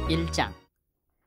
1장.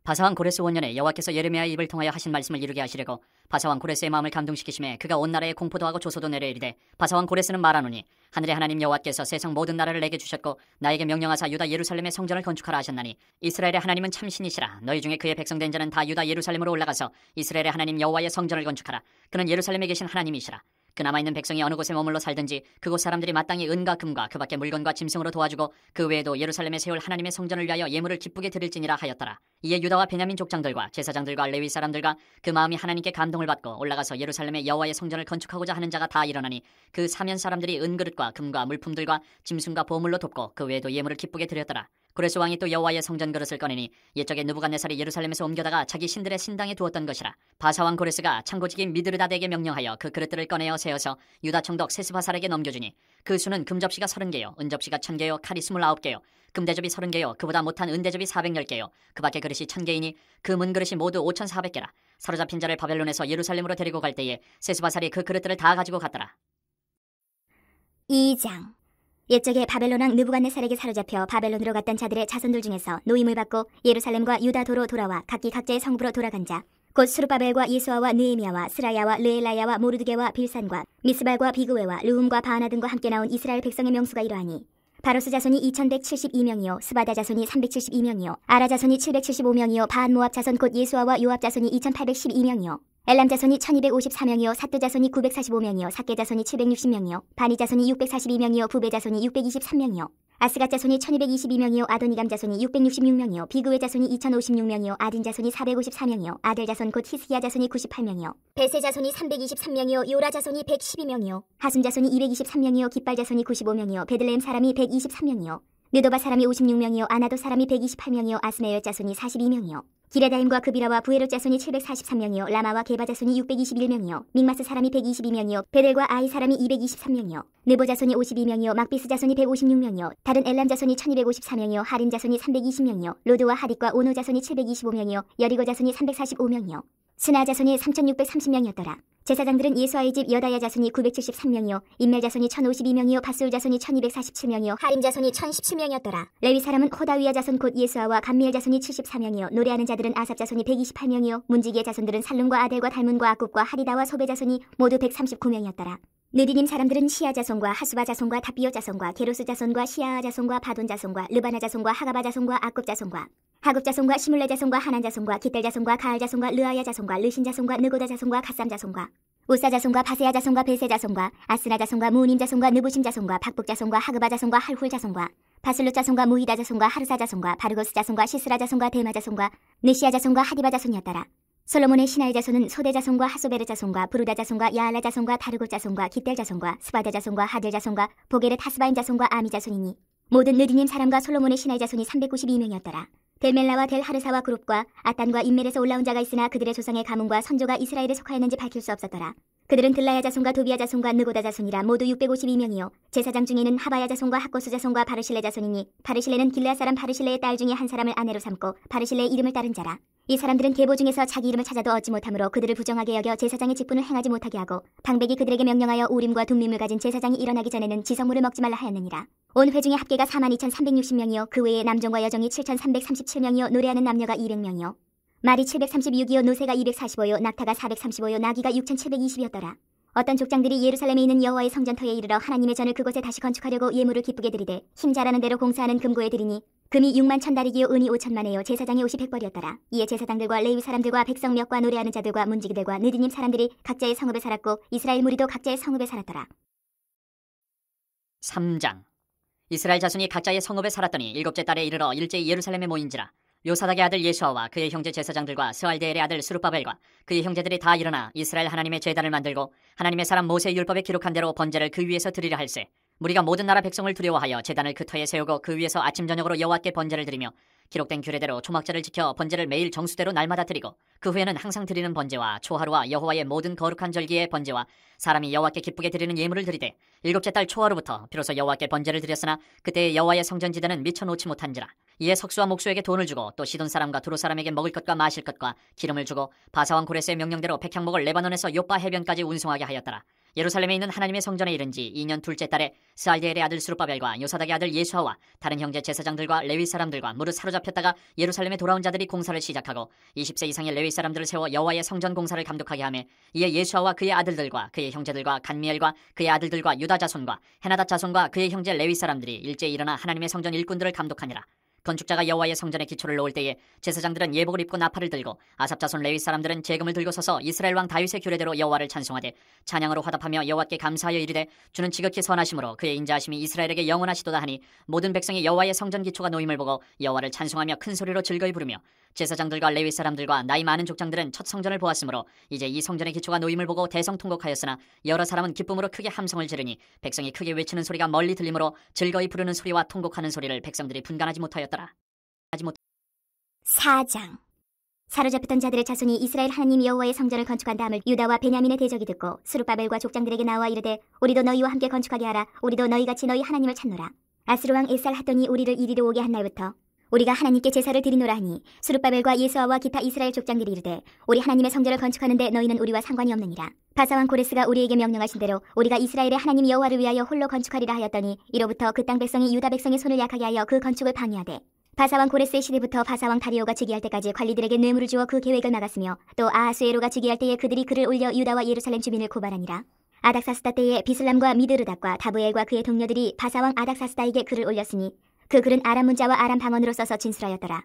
바사왕 고레스 원년에 여호와께서 예레미야의 입을 통하여 하신 말씀을 이루게 하시려고 바사왕 고레스의 마음을 감동시키심에 그가 온 나라에 공포도 하고 조소도 내려 이르되, 바사왕 고레스는 말하노니 하늘의 하나님 여호와께서 세상 모든 나라를 내게 주셨고 나에게 명령하사 유다 예루살렘의 성전을 건축하라 하셨나니 이스라엘의 하나님은 참신이시라. 너희 중에 그의 백성된 자는 다 유다 예루살렘으로 올라가서 이스라엘의 하나님 여호와의 성전을 건축하라. 그는 예루살렘에 계신 하나님이시라. 그 남아있는 백성이 어느 곳에 머물러 살든지 그곳 사람들이 마땅히 은과 금과 그 밖에 물건과 짐승으로 도와주고 그 외에도 예루살렘에 세울 하나님의 성전을 위하여 예물을 기쁘게 드릴지니라 하였더라. 이에 유다와 베냐민 족장들과 제사장들과 레위 사람들과 그 마음이 하나님께 감동을 받고 올라가서 예루살렘에 여호와의 성전을 건축하고자 하는 자가 다 일어나니 그 사면 사람들이 은그릇과 금과 물품들과 짐승과 보물로 돕고 그 외에도 예물을 기쁘게 드렸더라. 고레스 왕이 또 여호와의 성전 그릇을 꺼내니 옛적에 느부갓네살이 예루살렘에서 옮겨다가 자기 신들의 신당에 두었던 것이라. 바사왕 고레스가 창고직인 미드르다데게 명령하여 그 그릇들을 꺼내어 세어서 유다 총독 세스바살에게 넘겨주니 그 수는 금접시가 30개요 은접시가 1000개요 칼이 29개요 금대접이 30개요 그보다 못한 은대접이 410개요 그 밖에 그릇이 1000개이니 그 문그릇이 모두 5400개라. 사로잡힌 자를 바벨론에서 예루살렘으로 데리고 갈 때에 세스바살이 그 그릇들을 다 가지고 갔더라. 2장. 옛적에 바벨론 왕 느부갓네살에게 사로잡혀 바벨론으로 갔던 자들의 자손들 중에서 노임을 받고 예루살렘과 유다도로 돌아와 각기 각자의 성부로 돌아간 자, 곧 스룹바벨과 예수아와 느헤미야와 스라야와 르엘라야와 모르드게와 빌산과 미스발과 비그웨와 르훔과 바하나 등과 함께 나온 이스라엘 백성의 명수가 이러하니, 바로스 자손이 2172명이요 스바다 자손이 372명이요 아라 자손이 775명이요 바한 모압 자손 곧 예수아와 요압 자손이 2812명이요 엘람 자손이 1254명이요 사뜨 자손이 945명이요 삭게 자손이 760명이요 바니 자손이 642명이요 부베 자손이 623명이요 아스갓 자손이 1222명이요 아도니감 자손이 666명이요 비그웨 자손이 2056명이요 아딘 자손이 454명이요 아델 자손 곧 히스기야 자손이 98명이요 베세 자손이 323명이요 요라 자손이 112명이요 하순 자손이 223명이요 깃발 자손이 95명이요 베들레헴 사람이 123명이요 느도바 사람이 56명이요 아나도 사람이 128명이요 아스메열 자손이 42명이요 기레다임과 그비라와 부에롯 자손이 743명이요 라마와 게바 자손이 621명이요 믹마스 사람이 122명이요 베델과 아이 사람이 223명이요 느보 자손이 52명이요 막비스 자손이 156명이요 다른 엘람 자손이 1254명이요 하림 자손이 320명이요 로드와 하릿과 오노 자손이 725명이요 여리고 자손이 345명이요 스나 자손이 3630명이었더라. 제사장들은 예수아의 집 여다야 자손이 973명이요 인멜 자손이 1052명이요 밧술 자손이 1247명이요 하림 자손이 1017명이었더라. 레위 사람은 호다위야 자손 곧 예수아와 감미엘 자손이 74명이요 노래하는 자들은 아삽 자손이 128명이요 문지기의 자손들은 살룸과 아델과 달문과 아굽과 하리다와 소베 자손이 모두 139명이었더라. 느디님 사람들은 시아 자손과 하수바 자손과 다비오 자손과 게로스 자손과 시아아 자손과 바돈 자손과 르바나 자손과 하가바 자손과 아굽 자손과 하굽 자손과 시물레 자손과 하난 자손과 기델 자손과 가알 자손과 르아야 자손과 르신 자손과 느고다 자손과 갓삼 자손과 우사 자손과 바세야 자손과 베세 자손과 아스나 자손과 무님 자손과 느부심 자손과 박북 자손과 하그바 자손과 할훌 자손과 바슬루 자손과 무히다 자손과 하르사 자손과 바르고스 자손과 시스라 자손과 데마 자손과 느시아 자손과 하디바 자손이었더라. 솔로몬의 신하의 자손은 소대 자손과 하소베르 자손과 부르다 자손과 야알라 자손과 다르고 자손과 깃델 자손과 스바다 자손과 하델 자손과 보게렛 하스바임 자손과 아미 자손이니 모든 느디님 사람과 솔로몬의 신하의 자손이 392명이었더라. 델멜라와 델 하르사와 그룹과 아딴과 인멜에서 올라온 자가 있으나 그들의 조상의 가문과 선조가 이스라엘에 속하였는지 밝힐 수 없었더라. 그들은 들라야 자손과 도비야 자손과 느고다 자손이라 모두 652명이요 제사장 중에는 하바야 자손과 학고스 자손과 바르실레 자손이니 바르실레는 길르앗 사람 바르실레의 딸 중에 한 사람을 아내로 삼고 바르실레의 이름을 따른 자라. 이 사람들은 계보 중에서 자기 이름을 찾아도 얻지 못하므로 그들을 부정하게 여겨 제사장의 직분을 행하지 못하게 하고 방백이 그들에게 명령하여 우림과 둠밈을 가진 제사장이 일어나기 전에는 지성물을 먹지 말라 하였느니라. 온 회중의 합계가 42,360명이요 그 외에 남종과 여종이 7,337명이요 노래하는 남녀가 200명이요 말이 736이요 노새가 245요 낙타가 435요 나귀가 6,720이었더라. 어떤 족장들이 예루살렘에 있는 여호와의 성전터에 이르러 하나님의 전을 그곳에 다시 건축하려고 예물을 기쁘게 드리되 힘 잘하는 대로 공사하는 금고에 드리니 금이 6만 1,000다리기요 은이 5천만에요 제사장의 옷이 100벌이었더라. 이에 제사장들과 레위 사람들과 백성 몇과 노래하는 자들과 문지기들과 느디님 사람들이 각자의 성읍에 살았고 이스라엘 무리도 각자의 성읍에 살았더라. 3장. 이스라엘 자손이 각자의 성읍에 살았더니 일곱째 달에 이르러 일제히 예루살렘에 모인지라. 요사닥의 아들 예수아와 그의 형제 제사장들과 스알데엘의 아들 스룹바벨과 그의 형제들이 다 일어나 이스라엘 하나님의 제단을 만들고 하나님의 사람 모세의 율법에 기록한 대로 번제를 그 위에서 드리려 할세. 무리가 모든 나라 백성을 두려워하여 제단을 그 터에 세우고 그 위에서 아침 저녁으로 여호와께 번제를 드리며 기록된 규례대로 초막절을 지켜 번제를 매일 정수대로 날마다 드리고 그 후에는 항상 드리는 번제와 초하루와 여호와의 모든 거룩한 절기의 번제와 사람이 여호와께 기쁘게 드리는 예물을 드리되 일곱째 달 초하루부터 비로소 여호와께 번제를 드렸으나 그때 여호와의 성전지대는 미쳐 놓지 못한지라. 이에 석수와 목수에게 돈을 주고 또 시돈 사람과 두로 사람에게 먹을 것과 마실 것과 기름을 주고 바사왕 고레스의 명령대로 백향목을 레바논에서 요빠 해변까지 운송하게 하였더라. 예루살렘에 있는 하나님의 성전에 이른 지 2년 둘째 달에 스알디엘의 아들 스룹바벨과 요사닥의 아들 예수아와 다른 형제 제사장들과 레위 사람들과 무릇 사로잡혔다가 예루살렘에 돌아온 자들이 공사를 시작하고 20세 이상의 레위 사람들을 세워 여호와의 성전 공사를 감독하게 하며 이에 예수아와 그의 아들들과 그의 형제들과 간미엘과 그의 아들들과 유다 자손과 헤나닷 자손과 그의 형제 레위 사람들이 일제히 일어나 하나님의 성전 일꾼들을 감독하니라. 건축자가 여호와의 성전에 기초를 놓을 때에 제사장들은 예복을 입고 나팔을 들고 아삽 자손 레위 사람들은 재금을 들고 서서 이스라엘 왕 다윗의 규례대로 여호와를 찬송하되 찬양으로 화답하며 여호와께 감사하여 이르되 주는 지극히 선하심으로 그의 인자하심이 이스라엘에게 영원하시도다 하니 모든 백성이 여호와의 성전 기초가 놓임을 보고 여호와를 찬송하며 큰 소리로 즐거이 부르며 제사장들과 레위 사람들과 나이 많은 족장들은 첫 성전을 보았으므로 이제 이 성전의 기초가 놓임을 보고 대성통곡하였으나 여러 사람은 기쁨으로 크게 함성을 지르니 백성이 크게 외치는 소리가 멀리 들리므로 즐거이 부르는 소리와 통곡하는 소리를 백성들이 분간하지 못하였더라. 4장. 사로잡혔던 자들의 자손이 이스라엘 하나님 여호와의 성전을 건축한 다음을 유다와 베냐민의 대적이 듣고 스룹바벨과 족장들에게 나와 이르되 우리도 너희와 함께 건축하게 하라. 우리도 너희같이 너희 하나님을 찾노라. 아스루 왕 에살핫돈이 우리를 이리로 오게 한 날부터 우리가 하나님께 제사를 드리노라 하니 스룹바벨과 예수아와 기타 이스라엘 족장들이 이르되 우리 하나님의 성전을 건축하는데 너희는 우리와 상관이 없느니라. 바사왕 고레스가 우리에게 명령하신 대로 우리가 이스라엘의 하나님 여호와를 위하여 홀로 건축하리라 하였더니 이로부터 그 땅 백성이 유다 백성의 손을 약하게 하여 그 건축을 방해하되 바사왕 고레스의 시대부터 바사왕 다리오가 즉위할 때까지 관리들에게 뇌물을 주어 그 계획을 막았으며 또 아하수에로가 즉위할 때에 그들이 글을 올려 유다와 예루살렘 주민을 고발하니라. 아닥사스다 때에 비슬람과 미드르닥과 다브엘과 그의 동료들이 바사왕 아닥사스다에게 글을 올렸으니 그 글은 아람 문자와 아람 방언으로 써서 진술하였더라.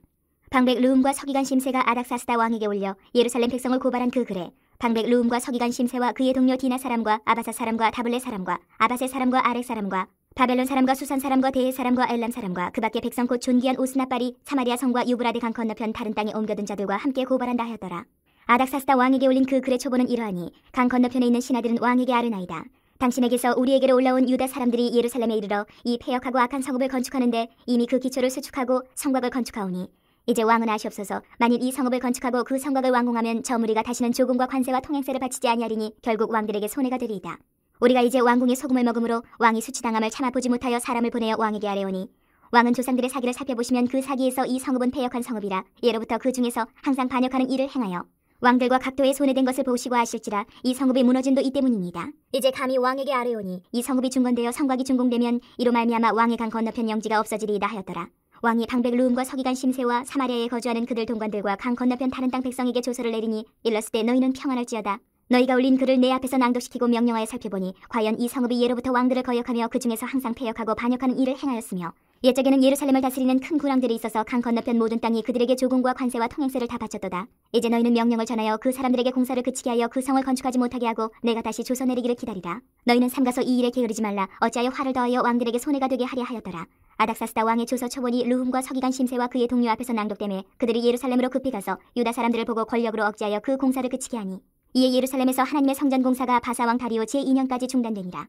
방백 르움과 서기관 심세가 아닥사스다 왕에게 올려 예루살렘 백성을 고발한 그 글에 방백 르움과 서기관 심세와 그의 동료 디나 사람과 아바사 사람과 다블레 사람과 아바세 사람과 아렉 사람과 바벨론 사람과 수산 사람과 데헤 사람과 엘람 사람과 그 밖에 백성 곧 존귀한 오스나빨이 사마리아 성과 유브라데 강 건너편 다른 땅에 옮겨든 자들과 함께 고발한다 하였더라. 아닥사스다 왕에게 올린 그 글의 초보는 이러하니 강 건너편에 있는 신하들은 왕에게 아르나이다. 당신에게서 우리에게로 올라온 유다 사람들이 예루살렘에 이르러 이 폐역하고 악한 성읍을 건축하는데 이미 그 기초를 수축하고 성곽을 건축하오니 이제 왕은 아시옵소서. 만일 이 성읍을 건축하고 그 성곽을 완공하면 저 무리가 다시는 조공과 관세와 통행세를 바치지 아니하리니 결국 왕들에게 손해가 되리이다. 우리가 이제 왕궁의 소금을 먹음으로 왕이 수치당함을 참아보지 못하여 사람을 보내어 왕에게 아뢰오니 왕은 조상들의 사기를 살펴보시면 그 사기에서 이 성읍은 패역한 성읍이라 예로부터 그 중에서 항상 반역하는 일을 행하여 왕들과 각도에 손해된 것을 보시고 아실지라 이 성읍이 무너진도 이 때문이니이다. 이제 감히 왕에게 아뢰오니 이 성읍이 중건되어 성곽이 준공되면 이로 말미암아 왕의 강 건너편 영지가 없어지리이다 하였더라. 왕이 방백 르움과 서기관 심세와 사마리아에 거주하는 그들 동관들과 강 건너편 다른 땅 백성에게 조서를 내리니 일렀을 때 너희는 평안할지어다. 너희가 올린 글을 내 앞에서 낭독시키고 명령하여 살펴보니 과연 이 성읍이 예로부터 왕들을 거역하며 그 중에서 항상 패역하고 반역하는 일을 행하였으며 옛적에는 예루살렘을 다스리는 큰 군왕들이 있어서 강 건너편 모든 땅이 그들에게 조공과 관세와 통행세를 다 바쳤도다. 이제 너희는 명령을 전하여 그 사람들에게 공사를 그치게 하여 그 성을 건축하지 못하게 하고 내가 다시 조서 내리기를 기다리라. 너희는 삼가서 이 일에 게으르지 말라. 어찌하여 화를 더하여 왕들에게 손해가 되게 하려 하였더라. 아닥사스다 왕의 조서 초본이 르훔과 서기관 심세와 그의 동료 앞에서 낭독되매 그들이 예루살렘으로 급히 가서 유다 사람들을 보고 권력으로 억제하여 그 공사를 그치게 하니 이에 예루살렘에서 하나님의 성전 공사가 바사왕 다리오 제2년까지 중단되니라.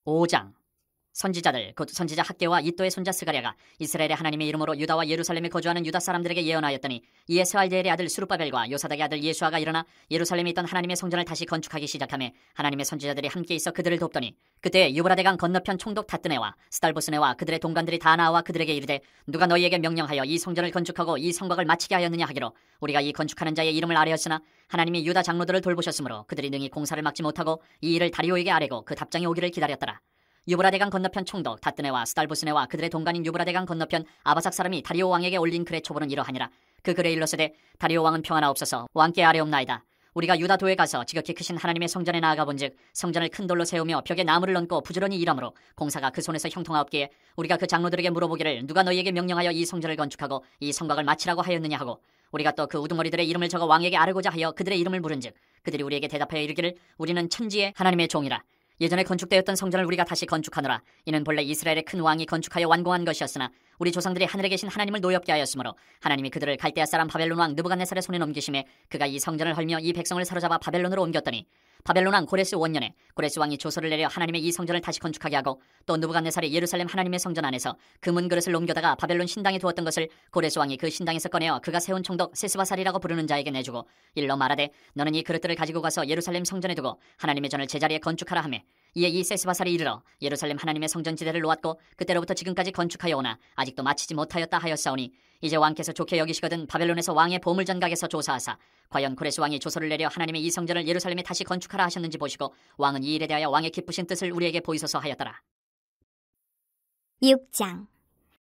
5장. 선지자들 곧 선지자 학개와 이또의 손자 스가랴가 이스라엘의 하나님의 이름으로 유다와 예루살렘에 거주하는 유다 사람들에게 예언하였더니 이에 스알디엘의 아들 스룹바벨과 요사닥의 아들 예수아가 일어나 예루살렘에 있던 하나님의 성전을 다시 건축하기 시작하며 하나님의 선지자들이 함께 있어 그들을 돕더니 그때 유브라데강 건너편 총독 다뜨네와 스달보스네와 그들의 동관들이 다 나와 그들에게 이르되 누가 너희에게 명령하여 이 성전을 건축하고 이 성곽을 마치게 하였느냐 하기로 우리가 이 건축하는 자의 이름을 아뢰었으나 하나님이 유다 장로들을 돌보셨으므로 그들이 능히 공사를 막지 못하고 이 일을 다리오에게 아뢰고 그 답장이 오기를 기다렸더라. 유브라데강 건너편 총독 다뜨네와 스달보스네와 그들의 동관인 유브라데강 건너편 아바삭 사람이 다리오 왕에게 올린 글의 초보는 이러하니라. 그 글에 일러스되 다리오 왕은 평안하옵소서. 왕께 아뢰옵나이다. 우리가 유다도에 가서 지극히 크신 하나님의 성전에 나아가 본즉 성전을 큰 돌로 세우며 벽에 나무를 얹고 부지런히 일하므로 공사가 그 손에서 형통하옵기에 우리가 그 장로들에게 물어보기를 누가 너희에게 명령하여 이 성전을 건축하고 이 성곽을 마치라고 하였느냐 하고 우리가 또 그 우두머리들의 이름을 적어 왕에게 아뢰고자 하여 그들의 이름을 물은즉 그들이 우리에게 대답하여 이르기를 우리는 천지의 하나님의 종이라. 예전에 건축되었던 성전을 우리가 다시 건축하노라. 이는 본래 이스라엘의 큰 왕이 건축하여 완공한 것이었으나 우리 조상들이 하늘에 계신 하나님을 노엽게 하였으므로 하나님이 그들을 갈대아 사람 바벨론 왕 느부갓네살의 손에 넘기심에 그가 이 성전을 헐며 이 백성을 사로잡아 바벨론으로 옮겼더니 바벨론 왕 고레스 원년에 고레스 왕이 조서를 내려 하나님의 이 성전을 다시 건축하게 하고 또 느부갓네살이 예루살렘 하나님의 성전 안에서 금은 그릇을 옮겨다가 바벨론 신당에 두었던 것을 고레스 왕이 그 신당에서 꺼내어 그가 세운 총독 세스바살이라고 부르는 자에게 내주고 일러 말하되 너는 이 그릇들을 가지고 가서 예루살렘 성전에 두고 하나님의 전을 제자리에 건축하라 하매 이에 이 세스바살이 이르러 예루살렘 하나님의 성전 지대를 놓았고 그때로부터 지금까지 건축하여 오나 아직도 마치지 못하였다 하였사오니 이제 왕께서 좋게 여기시거든 바벨론에서 왕의 보물전각에서 조사하사 과연 고레스 왕이 조서를 내려 하나님의 이 성전을 예루살렘에 다시 건축하라 하셨는지 보시고 왕은 이 일에 대하여 왕의 기쁘신 뜻을 우리에게 보이소서 하였더라. 6장.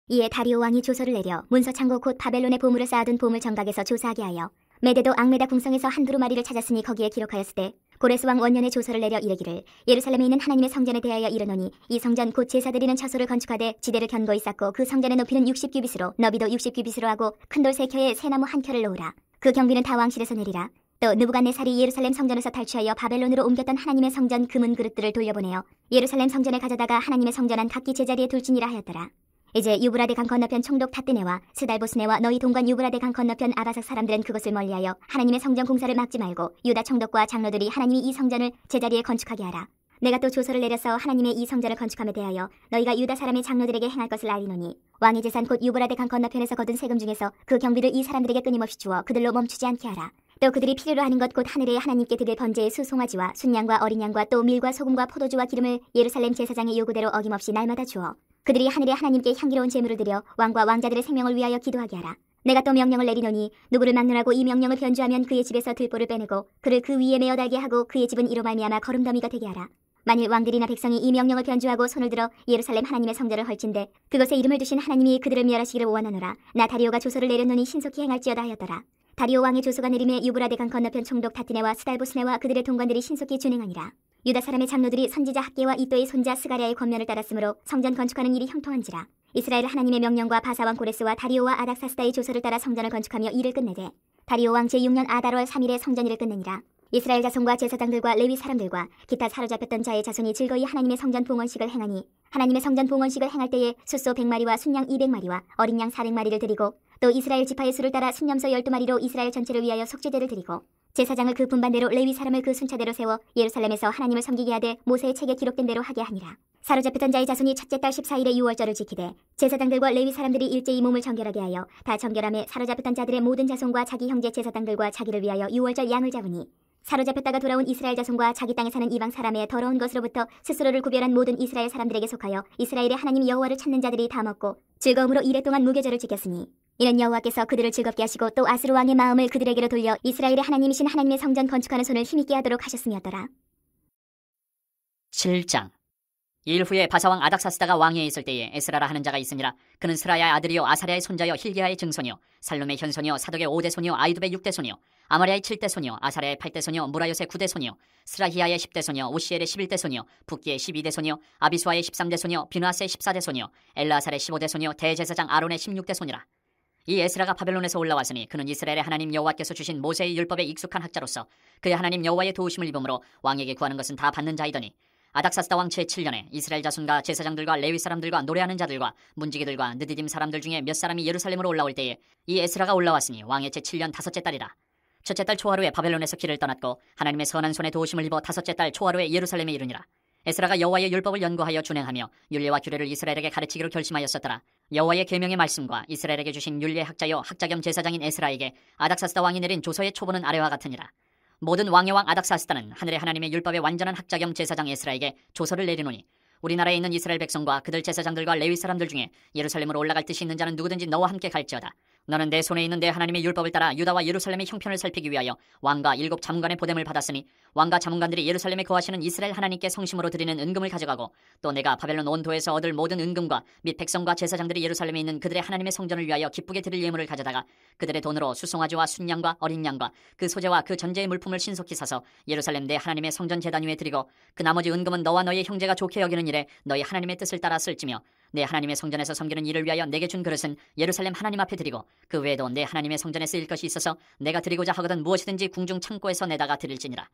이에 다리오 왕이 조서를 내려 문서 창고 곧 바벨론의 보물을 쌓아둔 보물정각에서 조사하게 하여 메대도 앙메다 궁성에서 한 두루마리를 찾았으니 거기에 기록하였으되 고레스 왕 원년에 조서를 내려 이르기를 예루살렘에 있는 하나님의 성전에 대하여 이르노니 이 성전 곧 제사 드리는 처소를 건축하되 지대를 견고히 쌓고 그 성전의 높이는 60규빗으로 너비도 60규빗으로 하고 큰 돌 3켜에 새나무 1켜를 놓으라. 그 경비는 다 왕실에서 내리라. 또 느부갓네살이 예루살렘 성전에서 탈취하여 바벨론으로 옮겼던 하나님의 성전 금은 그릇들을 돌려보내어 예루살렘 성전에 가져다가 하나님의 성전 안 각기 제자리에 둘지니라 하였더라. 이제 유브라데 강 건너편 총독 탓드네와 스달보스네와 너희 동관 유브라데 강 건너편 아바삭 사람들은 그것을 멀리하여 하나님의 성전 공사를 막지 말고 유다 총독과 장로들이 하나님이 이 성전을 제자리에 건축하게 하라. 내가 또 조서를 내려서 하나님의 이 성전을 건축함에 대하여 너희가 유다 사람의 장로들에게 행할 것을 알리노니 왕의 재산 곧 유브라데 강 건너편에서 거둔 세금 중에서 그 경비를 이 사람들에게 끊임없이 주어 그들로 멈추지 않게 하라. 또 그들이 필요로 하는 것 곧 하늘의 하나님께 드릴 번제의 수송아지와 순양과 어린 양과 또 밀과 소금과 포도주와 기름을 예루살렘 제사장의 요구대로 어김없이 날마다 주어 그들이 하늘의 하나님께 향기로운 제물을 드려 왕과 왕자들의 생명을 위하여 기도하게 하라. 내가 또 명령을 내리노니 누구를 막론하고 이 명령을 변주하면 그의 집에서 들보를 빼내고 그를 그 위에 메어 달게 하고 그의 집은 이로 말미암아 거름더미가 되게 하라. 만일 왕들이나 백성이 이 명령을 변주하고 손을 들어 예루살렘 하나님의 성전을 헐진대 그것에 이름을 두신 하나님이 그들을 멸하시기를 원하노라. 나 다리오가 조서를 내렸노니 신속히 행할지어다 하였더라. 다리오 왕의 조서가 내림에 유브라데 강 건너편 총독 다티네와 스달보스네와 그들의 동관들이 신속히 준행하니라. 유다 사람의 장로들이 선지자 학계와 이또의 손자 스가랴의 권면을 따랐으므로 성전 건축하는 일이 형통한지라. 이스라엘 하나님의 명령과 바사왕 고레스와 다리오와 아닥사스다의 조서를 따라 성전을 건축하며 일을 끝내되 다리오 왕 제6년 아달월 3일에 성전일을 끝내니라. 이스라엘 자손과 제사장들과 레위 사람들과 기타 사로잡혔던 자의 자손이 즐거이 하나님의 성전 봉헌식을 행하니 하나님의 성전 봉헌식을 행할 때에 숫소 100마리와 순양 200마리와 어린 양 400마리를 드리고 또 이스라엘 지파의 수를 따라 순염소 12마리로 이스라엘 전체를 위하여 속죄제를 드리고 제사장을 그 분반대로 레위 사람을 그 순차대로 세워 예루살렘에서 하나님을 섬기게 하되 모세의 책에 기록된 대로 하게 하니라. 사로잡혔던 자의 자손이 첫째 달 14일에 유월절을 지키되 제사장들과 레위 사람들이 일제히 몸을 정결하게 하여 다 정결함에 사로잡혔던 자들의 모든 자손과 자기 형제 제사장들과 자기를 위하여 유월절 양을 잡으니 사로잡혔다가 돌아온 이스라엘 자손과 자기 땅에 사는 이방 사람의 더러운 것으로부터 스스로를 구별한 모든 이스라엘 사람들에게 속하여 이스라엘의 하나님 여호와를 찾는 자들이 다 먹고 즐거움으로 이래 동안 무교절을 지켰으니 이는 여호와께서 그들을 즐겁게 하시고 또 아스루 왕의 마음을 그들에게로 돌려 이스라엘의 하나님이신 하나님의 성전 건축하는 손을 힘있게 하도록 하셨음이었더라. 7장. 일 후에 바사왕 아닥사스다가 왕위에 있을 때에 에스라라 하는 자가 있으니라. 그는 스라야의 아들이요 아사랴의 손자요 hil기야의 증손이요 살룸의 현손이요 사독의 5대 손이요 아이두의 6대 손이요 아마랴의 7대 손이요 아사랴의 8대 손이요 무라요의 9대 손이요 스라히야의 10대 손이요 오시엘의 11대 손이요 붓기의 12대 손이요 아비수아의 13대 손이요 비누아스의 14대 손이요 엘라아살의 15대 손이요 대제사장 아론의 16대 손이라. 이 에스라가 바벨론에서 올라왔으니 그는 이스라엘의 하나님 여호와께서 주신 모세의 율법에 익숙한 학자로서 그의 하나님 여호와의 도우심을 입음으로 왕에게 구하는 것은 다 받는 자이더니 아닥사스다 왕 제7년에 이스라엘 자손과 제사장들과 레위 사람들과 노래하는 자들과 문지기들과 느디딤 사람들 중에 몇 사람이 예루살렘으로 올라올 때에 이 에스라가 올라왔으니 왕의 제7년 다섯째 달이라. 첫째 달 초하루에 바벨론에서 길을 떠났고 하나님의 선한 손에 도우심을 입어 다섯째 달 초하루에 예루살렘에 이르니라. 에스라가 여호와의 율법을 연구하여 준행하며 율례와 규례를 이스라엘에게 가르치기로 결심하였었더라. 여호와의 계명의 말씀과 이스라엘에게 주신 율례 학자요 학자 겸 제사장인 에스라에게 아닥사스다 왕이 내린 조서의 초본은 아래와 같으니라. 모든 왕의 왕 아닥사스다는 하늘의 하나님의 율법의 완전한 학자 겸 제사장 에스라에게 조서를 내리노니 우리나라에 있는 이스라엘 백성과 그들 제사장들과 레위 사람들 중에 예루살렘으로 올라갈 뜻이 있는 자는 누구든지 너와 함께 갈지어다. 너는 내 손에 있는 내 하나님의 율법을 따라 유다와 예루살렘의 형편을 살피기 위하여 왕과 7 자문관의 보냄을 받았으니 왕과 자문관들이 예루살렘에 거하시는 이스라엘 하나님께 성심으로 드리는 은금을 가져가고 또 내가 바벨론 온 도에서 얻을 모든 은금과 및 백성과 제사장들이 예루살렘에 있는 그들의 하나님의 성전을 위하여 기쁘게 드릴 예물을 가져다가 그들의 돈으로 수송아지와 순양과 어린 양과 그 소재와 그 전제의 물품을 신속히 사서 예루살렘 내 하나님의 성전 제단 위에 드리고 그 나머지 은금은 너와 너의 형제가 좋게 여기는 일에 너희 하나님의 뜻을 따라 쓸지며 내 하나님의 성전에서 섬기는 일을 위하여 내게 준 그릇은 예루살렘 하나님 앞에 드리고 그 외에도 내 하나님의 성전에 쓰일 것이 있어서 내가 드리고자 하거든 무엇이든지 궁중 창고에서 내다가 드릴지니라.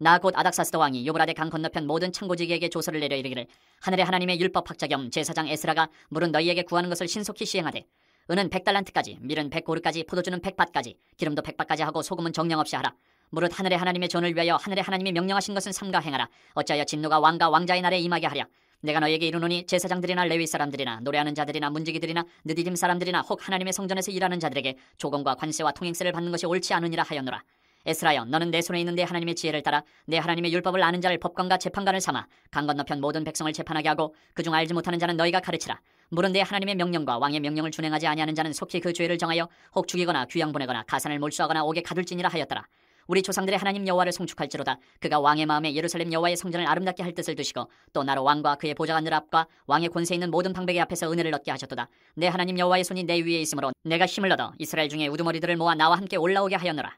나 곧 아닥사스다 왕이 유브라데 강 건너편 모든 창고지기에게 조서를 내려 이르기를 하늘의 하나님의 율법 학자 겸 제사장 에스라가 물은 너희에게 구하는 것을 신속히 시행하되 은은 100달란트까지 밀은 100고르까지 포도주는 100밭까지 기름도 100밭까지 하고 소금은 정령 없이 하라. 무릇 하늘의 하나님의 전을 위하여 하늘의 하나님이 명령하신 것은 삼가 행하라. 어찌하여 진노가 왕과 왕자의 날에 임하게 하랴. 내가 너에게 이르노니 제사장들이나 레위 사람들이나 노래하는 자들이나 문지기들이나 느디딤 사람들이나 혹 하나님의 성전에서 일하는 자들에게 조공과 관세와 통행세를 받는 것이 옳지 않으니라 하였노라. 에스라여, 너는 내 손에 있는 내 하나님의 지혜를 따라 내 하나님의 율법을 아는 자를 법관과 재판관을 삼아 강 건너편 모든 백성을 재판하게 하고 그중 알지 못하는 자는 너희가 가르치라. 물은 내 하나님의 명령과 왕의 명령을 준행하지 아니하는 자는 속히 그 죄를 정하여 혹 죽이거나 귀양 보내거나 가산을 몰수하거나 옥에 가둘지니라 하였더라. 우리 조상들의 하나님 여호와를 송축할지로다. 그가 왕의 마음에 예루살렘 여호와의 성전을 아름답게 할 뜻을 두시고 또 나로 왕과 그의 보좌가 늘 앞과 왕의 권세 있는 모든 방백의 앞에서 은혜를 얻게 하셨도다. 내 하나님 여호와의 손이 내 위에 있으므로 내가 힘을 얻어 이스라엘 중에 우두머리들을 모아 나와 함께 올라오게 하였노라.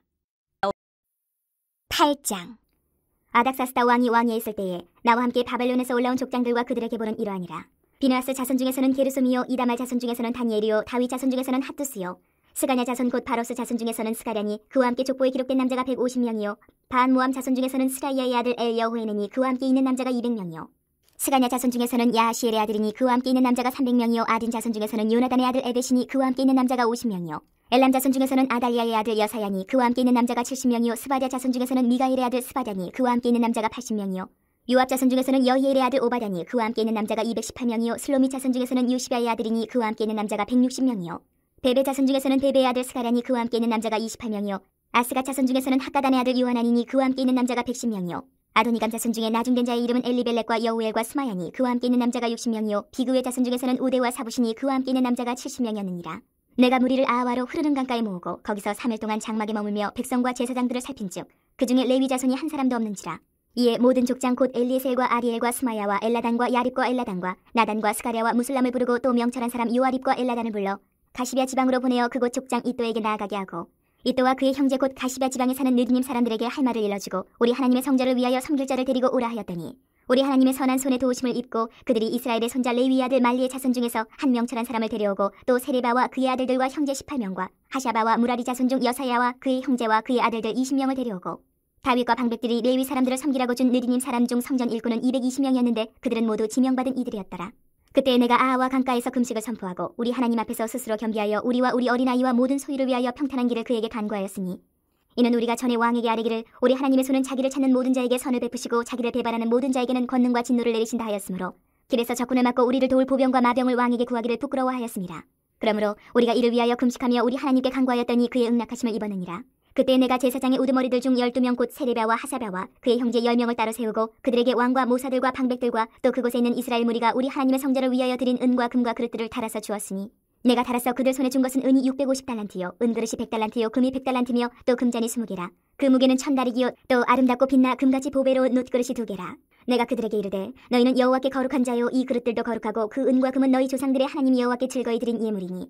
8장. 아닥사스다 왕이 왕위에 있을 때에 나와 함께 바벨론에서 올라온 족장들과 그들의 계보는 이러하니라. 비느하스 자손 중에서는 게르솜이요, 이다말 자손 중에서는 다니엘이요, 다윗 자손 중에서는 핫두스요, 스가냐 자손 곧 바로스 자손 중에서는 스가랴니 그와 함께 족보에 기록된 남자가 150명이요, 바한모함 자손 중에서는 스라이아의 아들 엘여호에네니 그와 함께 있는 남자가 200명이요, 스가냐 자손 중에서는 야하시엘의 아들이니 그와 함께 있는 남자가 300명이요, 아딘 자손 중에서는 요나단의 아들 에벳이니 그와 함께 있는 남자가 50명이요, 엘람 자손 중에서는 아달리아의 아들 여사야니 그와 함께 있는 남자가 70명이요, 스바랴 자손 중에서는 미가엘의 아들 스바랴니 그와 함께 있는 남자가 80명이요, 요압 자손 중에서는 여히엘의 아들 오바다니 그와 함께 있는 남자가 218명이요, 슬로미 자손 중에서는 유시바의 아들이니 그와 함께 있는 남자가 160명이요, 베베 자손 중에서는 베베의 아들 스가랴니 그와 함께 있는 남자가 28명이요, 아스가 자손 중에서는 핫가단의 아들 요하나니니 그와 함께 있는 남자가 110명이요, 아도니감 자손 중에 나중된 자의 이름은 엘리벨렉과 여우엘과 스마야니 그와 함께 있는 남자가 60명이요, 비그의 자손 중에서는 우데와 사부시니 그와 함께 있는 남자가 70명이었느니라. 내가 무리를 아하와로 흐르는 강가에 모으고 거기서 3일 동안 장막에 머물며 백성과 제사장들을 살핀즉 그 중에 레위 자손이 한 사람도 없는지라. 이에 모든 족장 곧 엘리에셀과 아리엘과 스마야와 엘라단과 야립과 엘라단과 나단과 스가랴와 무슬람을 부르고 또 명철한 사람 요아립과 엘라단을 불러 가시비아 지방으로 보내어 그곳 족장 이또에게 나아가게 하고 이또와 그의 형제 곧 가시비아 지방에 사는 느드님 사람들에게 할 말을 일러주고 우리 하나님의 성전을 위하여 섬길 자를 데리고 오라 하였더니 우리 하나님의 선한 손에 도우심을 입고 그들이 이스라엘의 손자 레위의 아들 말리의 자손 중에서 한 명철한 사람을 데려오고 또 세레바와 그의 아들들과 형제 18명과 하샤바와 무라리 자손 중 여사야와 그의 형제와 그의 아들들 20명을 데려오고 다윗과 방백들이 레위 사람들을 섬기라고 준 느디님 사람 중 성전 일꾼은 220명이었는데 그들은 모두 지명받은 이들이었더라. 그때 내가 아하와 강가에서 금식을 선포하고 우리 하나님 앞에서 스스로 겸비하여 우리와 우리 어린아이와 모든 소유를 위하여 평탄한 길을 그에게 간구하였으니 이는 우리가 전에 왕에게 아뢰기를 우리 하나님의 손은 자기를 찾는 모든 자에게 선을 베푸시고 자기를 배반하는 모든 자에게는 권능과 진노를 내리신다 하였으므로 길에서 적군을 막고 우리를 도울 보병과 마병을 왕에게 구하기를 부끄러워하였습니다. 그러므로 우리가 이를 위하여 금식하며 우리 하나님께 간구하였더니 그의 응낙하심을 입었느니라. 그때 내가 제사장의 우두머리들 중 12명 곧 세레바와 하사바와 그의 형제 10명을 따로 세우고 그들에게 왕과 모사들과 방백들과 또 그곳에 있는 이스라엘 무리가 우리 하나님의 성전을 위하여 드린 은과 금과 그릇들을 달아서 주었으니 내가 달아서 그들 손에 준 것은 은이 650달란트요 은그릇이 100달란트요 금이 100달란트며 또 금잔이 20개라 그 무게는 1000다리기요 또 아름답고 빛나 금같이 보배로운 놋그릇이 2개라. 내가 그들에게 이르되 너희는 여호와께 거룩한 자요 이 그릇들도 거룩하고 그 은과 금은 너희 조상들의 하나님 여호와께 즐거이 드린 예물이니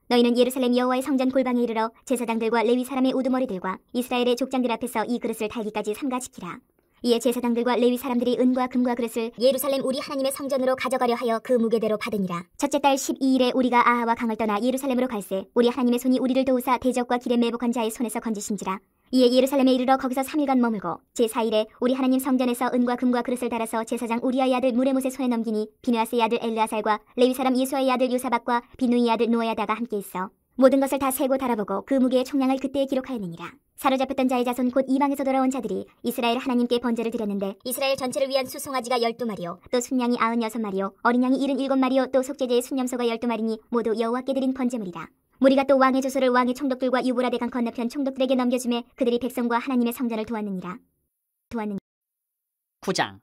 너희는 예루살렘 여호와의 성전 골방에 이르러 제사장들과 레위 사람의 우두머리들과 이스라엘의 족장들 앞에서 이 그릇을 달기까지 삼가 지키라. 이에 제사장들과 레위 사람들이 은과 금과 그릇을 예루살렘 우리 하나님의 성전으로 가져가려 하여 그 무게대로 받으니라. 첫째 달 12일에 우리가 아하와 강을 떠나 예루살렘으로 갈새 우리 하나님의 손이 우리를 도우사 대적과 길에 매복한 자의 손에서 건지신지라. 이에 예루살렘에 이르러 거기서 3일간 머물고 제4일에 우리 하나님 성전에서 은과 금과 그릇을 달아서 제사장 우리아의 아들 무레못의 손에 넘기니 비느하스의 아들 엘르아살과 레위 사람 예수아의 아들 요사박과 비누이의 아들 노야다가 함께 있어 모든 것을 다 세고 달아보고 그 무게의 총량을 그때에 기록하였느니라. 사로잡혔던 자의 자손 곧 이방에서 돌아온 자들이 이스라엘 하나님께 번제를 드렸는데 이스라엘 전체를 위한 수송아지가 12마리요 또 순양이 96마리요 어린 양이 77마리요 또 속죄제의 순념소가 12마리니 모두 여호와께 드린 번제물이라. 무리가 또 왕의 조서를 왕의 총독들과 유브라데 강 건너편 총독들에게 넘겨주매 그들이 백성과 하나님의 성전을 도왔느니라. 9장.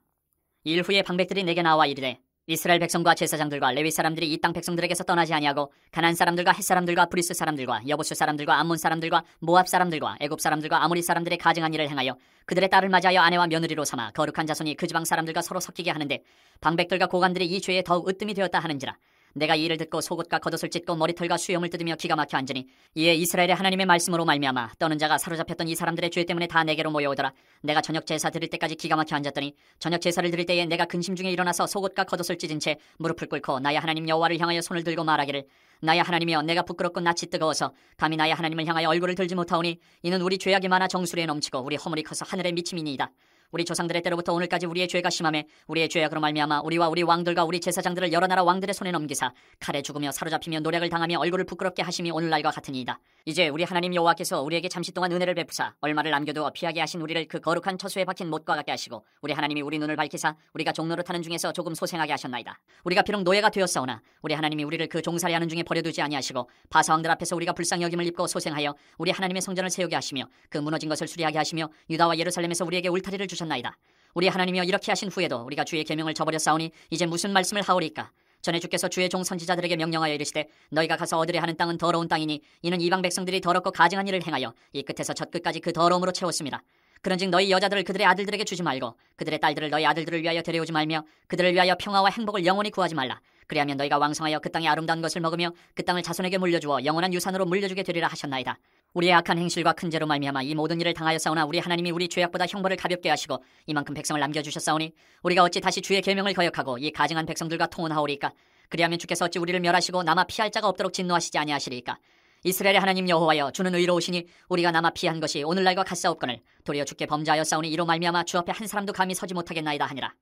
일 후에 방백들이 내게 나와 이르되 이스라엘 백성과 제사장들과 레위 사람들이 이 땅 백성들에게서 떠나지 아니하고 가나안 사람들과 헷 사람들과 브리스 사람들과 여부수 사람들과 암몬 사람들과 모압 사람들과 애굽 사람들과 아모리 사람들의 가증한 일을 행하여 그들의 딸을 맞이하여 아내와 며느리로 삼아 거룩한 자손이 그 지방 사람들과 서로 섞이게 하는데 방백들과 고관들이 이 죄에 더욱 으뜸이 되었다 하는지라. 내가 이 일을 듣고 속옷과 겉옷을 찢고 머리털과 수염을 뜯으며 기가 막혀 앉으니 이에 이스라엘의 하나님의 말씀으로 말미암아 떠는 자가 사로잡혔던 이 사람들의 죄 때문에 다 내게로 모여오더라. 내가 저녁 제사 드릴 때까지 기가 막혀 앉았더니 저녁 제사를 드릴 때에 내가 근심 중에 일어나서 속옷과 겉옷을 찢은 채 무릎을 꿇고 나의 하나님 여호와를 향하여 손을 들고 말하기를 나의 하나님이여 내가 부끄럽고 낯이 뜨거워서 감히 나의 하나님을 향하여 얼굴을 들지 못하오니 이는 우리 죄악이 많아 정수리에 넘치고 우리 허물이 커서 하늘에 미침이니이다. 우리 조상들의 때로부터 오늘까지 우리의 죄가 심하매 우리의 죄악으로 말미암아 우리와 우리 왕들과 우리 제사장들을 여러 나라 왕들의 손에 넘기사 칼에 죽으며 사로잡히며 노략을 당하며 얼굴을 부끄럽게 하심이 오늘날과 같으니이다. 이제 우리 하나님 여호와께서 우리에게 잠시 동안 은혜를 베푸사 얼마를 남겨두어 피하게 하신 우리를 그 거룩한 처소에 박힌 못과 같게 하시고 우리 하나님이 우리 눈을 밝히사 우리가 종노릇 하는 중에서 조금 소생하게 하셨나이다. 우리가 비록 노예가 되었사오나 우리 하나님이 우리를 그 종살이하는 중에 버려두지 아니하시고 바사왕들 앞에서 우리가 불쌍히 여김을 입고 소생하여 우리 하나님의 성전을 세우게 하시며 그 무너진 것을 수리하게 하시며 유다와 예루살렘에서 우리에게 울타리를 주셨나이다. 우리 하나님이여 이렇게 하신 후에도 우리가 주의 계명을 저버렸사오니 이제 무슨 말씀을 하오리까? 전에 주께서 주의 종 선지자들에게 명령하여 이르시되 너희가 가서 얻으려 하는 땅은 더러운 땅이니 이는 이방 백성들이 더럽고 가증한 일을 행하여 이 끝에서 저 끝까지 그 더러움으로 채웠습니다. 그런즉 너희 여자들을 그들의 아들들에게 주지 말고 그들의 딸들을 너희 아들들을 위하여 데려오지 말며 그들을 위하여 평화와 행복을 영원히 구하지 말라. 그리하면 너희가 왕성하여 그 땅의 아름다운 것을 먹으며 그 땅을 자손에게 물려주어 영원한 유산으로 물려주게 되리라 하셨나이다. 우리의 악한 행실과 큰 죄로 말미암아 이 모든 일을 당하였사오나 우리 하나님이 우리 죄악보다 형벌을 가볍게 하시고 이만큼 백성을 남겨주셨사오니 우리가 어찌 다시 주의 계명을 거역하고 이 가증한 백성들과 통혼하오리까? 그리하면 주께서 어찌 우리를 멸하시고 남아 피할 자가 없도록 진노하시지 아니하시리까? 이스라엘의 하나님 여호와여 주는 의로우시니 우리가 남아 피한 것이 오늘날과 같사옵거늘 도리어 주께 범죄하였사오니 이로 말미암아 주 앞에 한 사람도 감히 서지 못하겠나이다 하니라.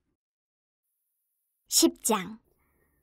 10장.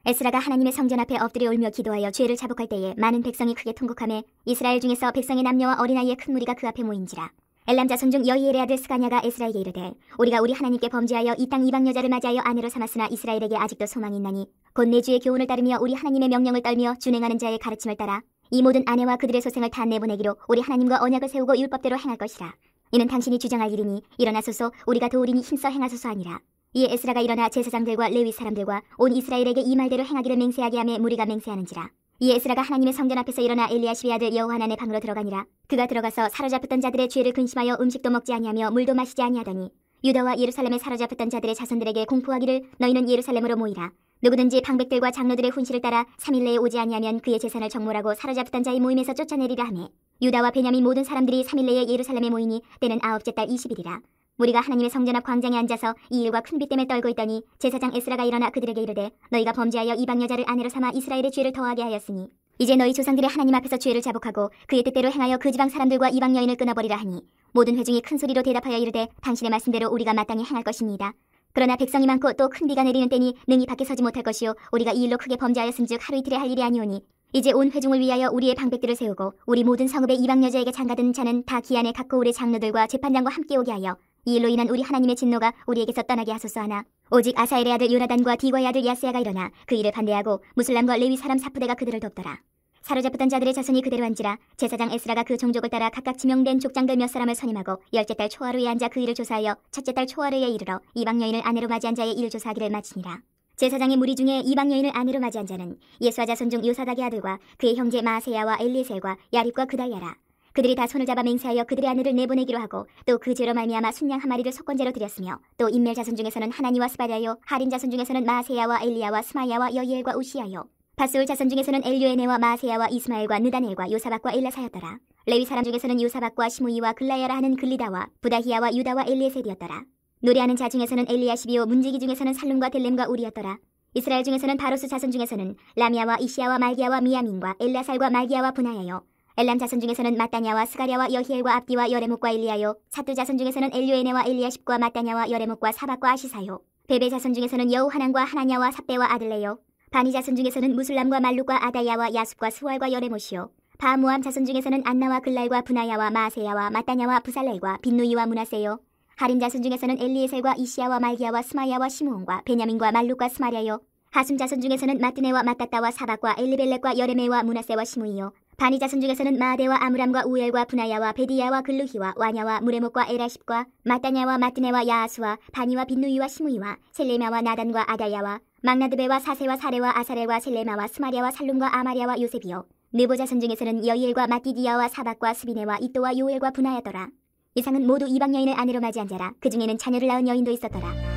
에스라가 하나님의 성전 앞에 엎드려 울며 기도하여 죄를 자복할 때에 많은 백성이 크게 통곡하며 이스라엘 중에서 백성의 남녀와 어린아이의 큰 무리가 그 앞에 모인지라. 엘람 자손 중 여이엘의 아들 스가냐가 에스라에게 이르되 우리가 우리 하나님께 범죄하여 이 땅 이방 여자를 맞이하여 아내로 삼았으나 이스라엘에게 아직도 소망이 있나니 곧 내 주의 교훈을 따르며 우리 하나님의 명령을 떨며 준행하는 자의 가르침을 따라 이 모든 아내와 그들의 소생을 다 내보내기로 우리 하나님과 언약을 세우고 율법대로 행할 것이라. 이는 당신이 주장할 일이니 일어나소서 우리가 도우리니 힘써 행하소서 하니라. 이에 에스라가 일어나 제사장들과 레위 사람들과 온 이스라엘에게 이 말대로 행하기를 맹세하게 하며 무리가 맹세하는지라. 이에 에스라가 하나님의 성전 앞에서 일어나 엘리야십의 아들 여호하난의 방으로 들어가니라. 그가 들어가서 사로잡혔던 자들의 죄를 근심하여 음식도 먹지 아니하며 물도 마시지 아니하더니 유다와 예루살렘에 사로잡혔던 자들의 자손들에게 공포하기를 너희는 예루살렘으로 모이라. 누구든지 방백들과 장로들의 훈시를 따라 3일 내에 오지 아니하면 그의 재산을 정몰하고 사로잡혔던 자의 모임에서 쫓아내리라 하매 유다와 베냐민 모든 사람들이 3일 내에 예루살렘에 모이니 때는 9째 달 20일이라. 우리가 하나님의 성전 앞 광장에 앉아서 이 일과 큰 비 때문에 떨고 있더니 제사장 에스라가 일어나 그들에게 이르되 너희가 범죄하여 이방 여자를 아내로 삼아 이스라엘의 죄를 더하게 하였으니 이제 너희 조상들이 하나님 앞에서 죄를 자복하고 그의 뜻대로 행하여 그 지방 사람들과 이방 여인을 끊어버리라 하니 모든 회중이 큰 소리로 대답하여 이르되 당신의 말씀대로 우리가 마땅히 행할 것입니다. 그러나 백성이 많고 또 큰 비가 내리는 때니 능히 밖에 서지 못할 것이요 우리가 이 일로 크게 범죄하였은즉 하루 이틀에 할 일이 아니오니 이제 온 회중을 위하여 우리의 방백들을 세우고 우리 모든 성읍의 이방 여자에게 장가드는 자는 다 기한에 각고 우리 장로들과 재판장과 함께 오게 하여 이 일로 인한 우리 하나님의 진노가 우리에게서 떠나게 하소서 하나 오직 아사엘의 아들 요나단과 디과의 아들 야스야가 일어나 그 일을 반대하고 무슬람과 레위 사람 사프대가 그들을 돕더라. 사로잡혔던 자들의 자손이 그대로 한지라. 제사장 에스라가 그 종족을 따라 각각 지명된 족장들 몇 사람을 선임하고 10째 달 초하루에 앉아 그 일을 조사하여 첫째 달 초하루에 이르러 이방 여인을 아내로 맞이한 자의 일을 조사하기를 마치니라. 제사장의 무리 중에 이방 여인을 아내로 맞이한 자는 예수아 자손 중 요사닥의 아들과 그의 형제 마아세야와 엘리에셀과 야립과 그다야라. 그들이 다 손을 잡아 맹세하여 그들의 아내를 내보내기로 하고 또 그 죄로 말미암아 순양 한 마리를 속건제로 드렸으며 또 인멜 자손 중에서는 하나니와 스바랴요 하린 자손 중에서는 마아세야와 엘리야와 스마야와 여이엘과 우시야요 바스울 자손 중에서는 엘류에네와 마아세야와 이스마엘과 느다넬과 요사박과 엘라사였더라. 레위 사람 중에서는 요사박과 시므이와 글라야라 하는 글리다와 부다히야와 유다와 엘리에셀이었더라. 노래하는 자 중에서는 엘리야시비요 문지기 중에서는 살룸과 델렘과 우리였더라. 이스라엘 중에서는 바로스 자손 중에서는 라미아와 이시야와 말기야와 미야민과 엘라살과 말기야와 분하야요 엘람 자손 중에서는 마따냐와 스가랴와 여히엘과 압디와 여레목과 엘리야요 사뚜 자손 중에서는 엘류에네와 엘리야십과 마따냐와 여레목과 사박과 아시사요 베베 자손 중에서는 여우하난과 하나냐와 삽베와 아들레요 바니 자손 중에서는 무슬람과 말룩과 아다야와 야숲과 스왈과 여레못이요 바무암 자손 중에서는 안나와 글랄과 분하야와 마세야와 마따냐와 부살렐과 빈누이와 문하세요 하린 자손 중에서는 엘리에셀과 이시야와 말기야와 스마야와 시므온과 베냐민과 말룩과 스마랴요 하숨 자손 중에서는 마뜨네와 마따따와 사박과 엘리벨렉과 여레메와 문하세와 시므이요 바니 자손 중에서는 마아데와 아므람과 우엘과 분하야와 베디야와 글루히와 와냐와 무레목과 에라십과 마따냐와 마뜨네와 야아수와 바니와 빈누이와 시므이와 셀레마와 나단과 아다야와 막나드베와 사세와 사레와 아사레와 셀레마와 스마랴와 살룸과 아마랴와 요셉이요 느보 자손 중에서는 여이엘과 마띠디야와 사박과 스비네와 이또와 요엘과 분하였더라. 이상은 모두 이방 여인을 아내로 맞이한 자라. 그 중에는 자녀를 낳은 여인도 있었더라.